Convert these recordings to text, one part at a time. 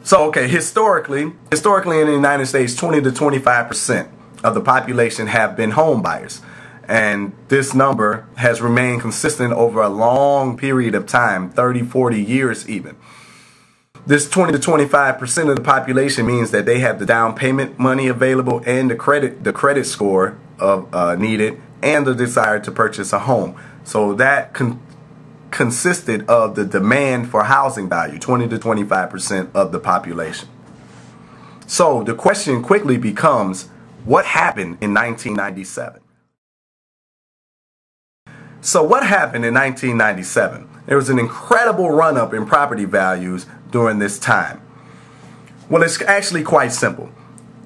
So, okay, historically in the United States, 20 to 25% of the population have been home buyers. And this number has remained consistent over a long period of time, 30, 40 years even. This 20 to 25% of the population means that they have the down payment money available and the credit score of needed and the desire to purchase a home. So that consisted of the demand for housing value, 20 to 25% of the population. So the question quickly becomes, what happened in 1997? So what happened in 1997? There was an incredible run-up in property values during this time. Well, it's actually quite simple.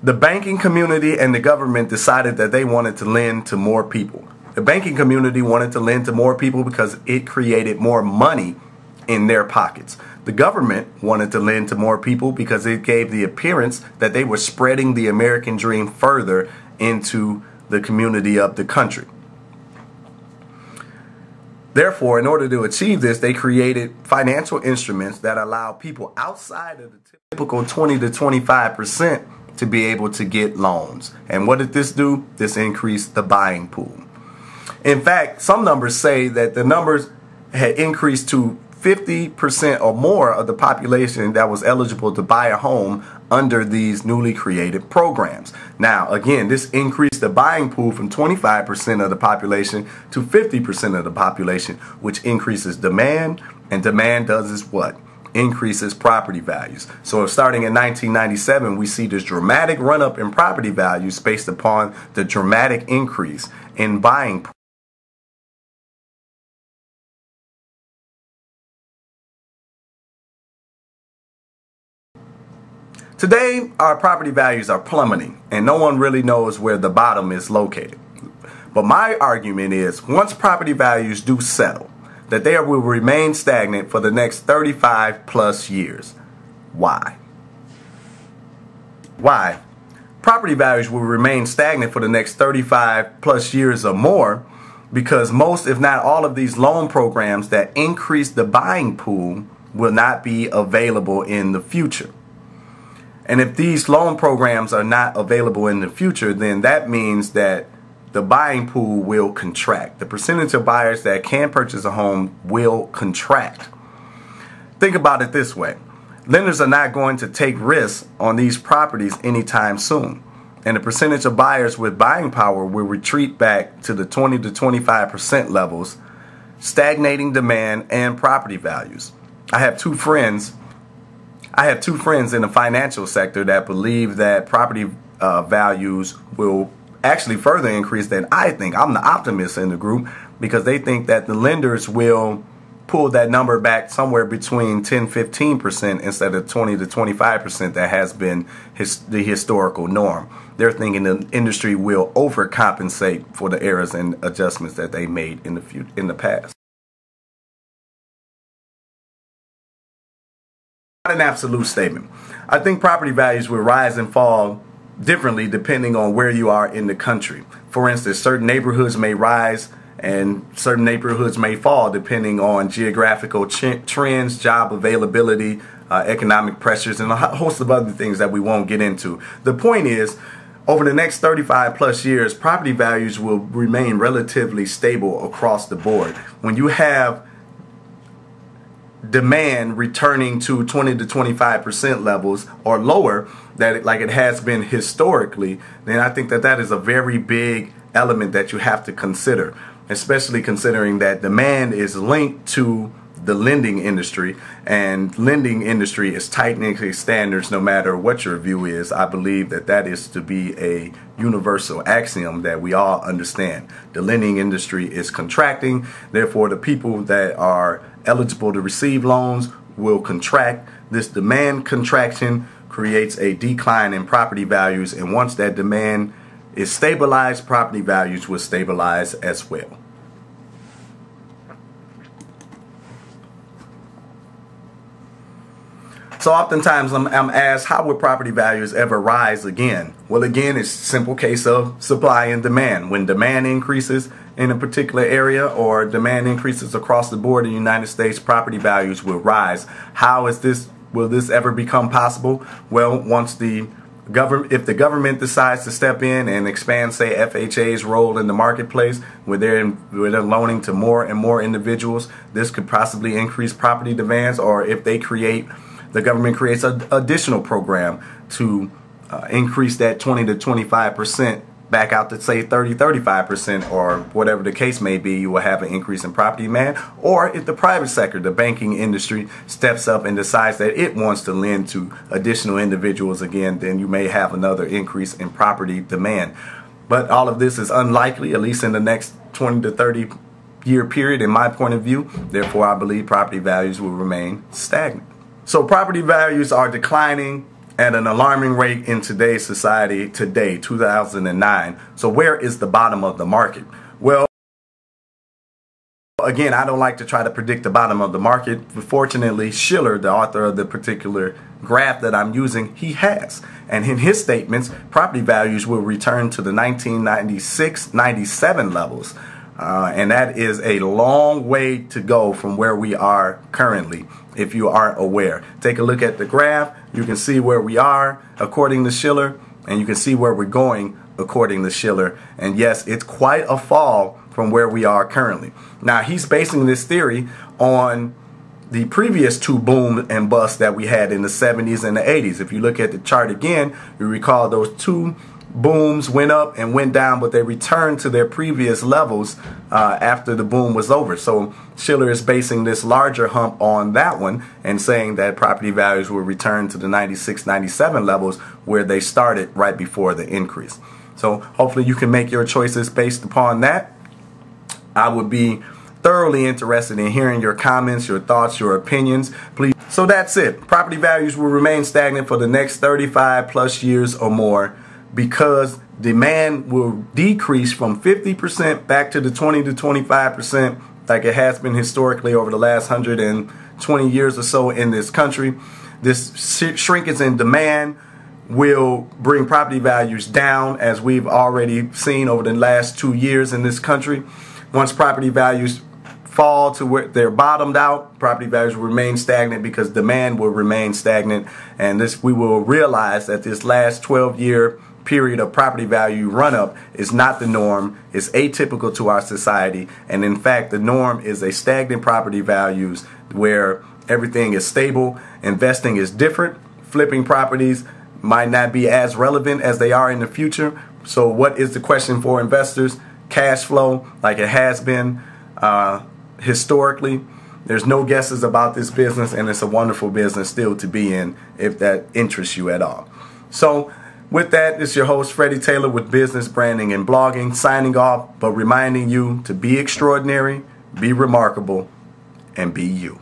The banking community and the government decided that they wanted to lend to more people. The banking community wanted to lend to more people because it created more money in their pockets. The government wanted to lend to more people because it gave the appearance that they were spreading the American dream further into the community of the country. Therefore, in order to achieve this, they created financial instruments that allow people outside of the typical 20 to 25% to be able to get loans. And what did this do? This increased the buying pool. In fact, some numbers say that the numbers had increased to 50% or more of the population that was eligible to buy a home under these newly created programs. Now, again, this increased the buying pool from 25% of the population to 50% of the population, which increases demand, and demand does is what? Increases property values. So starting in 1997, we see this dramatic run-up in property values based upon the dramatic increase in buying pool. Today, our property values are plummeting, and no one really knows where the bottom is located. But my argument is, once property values do settle, that they will remain stagnant for the next 35 plus years. Why? Why? Property values will remain stagnant for the next 35 plus years or more because most, if not all, of these loan programs that increase the buying pool will not be available in the future. And if these loan programs are not available in the future, then that means that the buying pool will contract. The percentage of buyers that can purchase a home will contract. Think about it this way. Lenders are not going to take risks on these properties anytime soon. And the percentage of buyers with buying power will retreat back to the 20 to 25% levels, stagnating demand and property values. I have two friends in the financial sector that believe that property values will actually further increase than I think. I'm the optimist in the group because they think that the lenders will pull that number back somewhere between 10-15% instead of 20 to 25% that has been the historical norm. They're thinking the industry will overcompensate for the errors and adjustments that they made in the past. Not an absolute statement. I think property values will rise and fall differently depending on where you are in the country. For instance, certain neighborhoods may rise and certain neighborhoods may fall depending on geographical trends, job availability, economic pressures, and a host of other things that we won't get into. The point is, over the next 35 plus years, property values will remain relatively stable across the board. When you have demand returning to 20 to 25% levels or lower, like it has been historically, then I think that that is a very big element that you have to consider, especially considering that demand is linked to the lending industry, and lending industry is tightening its standards no matter what your view is. I believe that that is to be a universal axiom that we all understand. The lending industry is contracting, therefore the people that are eligible to receive loans will contract. This demand contraction creates a decline in property values, and once that demand is stabilized, property values will stabilize as well. So oftentimes I'm asked, how would property values ever rise again? Well, again, it's a simple case of supply and demand. When demand increases in a particular area or demand increases across the board in the United States, property values will rise. How is this will this ever become possible? Well, once if the government decides to step in and expand, say, FHA's role in the marketplace, where they're loaning to more and more individuals, this could possibly increase property demands. Or if the government creates an additional program to increase that 20 to 25% back out to, say, 30-35%, or whatever the case may be, you will have an increase in property demand. Or if the private sector, the banking industry, steps up and decides that it wants to lend to additional individuals again, then you may have another increase in property demand. But all of this is unlikely, at least in the next 20 to 30 year period, in my point of view. Therefore, I believe property values will remain stagnant. So property values are declining at an alarming rate in today's society today, 2009. So where is the bottom of the market? Well, again, I don't like to try to predict the bottom of the market. Fortunately, Shiller, the author of the particular graph that I'm using, he has. And in his statements, property values will return to the 1996-97 levels. And that is a long way to go from where we are currently, if you aren't aware. Take a look at the graph. You can see where we are according to Shiller, and you can see where we're going according to Shiller. And yes, it's quite a fall from where we are currently. Now, he's basing this theory on the previous two boom and bust that we had in the 70s and the 80s. If you look at the chart again, you recall those two booms went up and went down, but they returned to their previous levels after the boom was over. So Shiller is basing this larger hump on that one and saying that property values will return to the 96-97 levels where they started right before the increase. So hopefully you can make your choices based upon that. I would be thoroughly interested in hearing your comments, your thoughts, your opinions. Please. So that's it. Property values will remain stagnant for the next 35 plus years or more, because demand will decrease from 50% back to the 20 to 25% like it has been historically over the last 120 years or so in this country. This shrinkage in demand will bring property values down, as we've already seen over the last 2 years in this country. Once property values fall to where they're bottomed out, property values will remain stagnant because demand will remain stagnant. And we will realize that this last 12-year period of property value run up is not the norm. It's atypical to our society, and in fact the norm is a stagnant property values where everything is stable. Investing is different. Flipping properties might not be as relevant as they are in the future. So what is the question for investors? Cash flow, like it has been historically. There's no guesses about this business, and it's a wonderful business still to be in if that interests you at all. So with that, it's your host, Freddie Taylor, with Business Branding and Blogging, signing off, but reminding you to be extraordinary, be remarkable, and be you.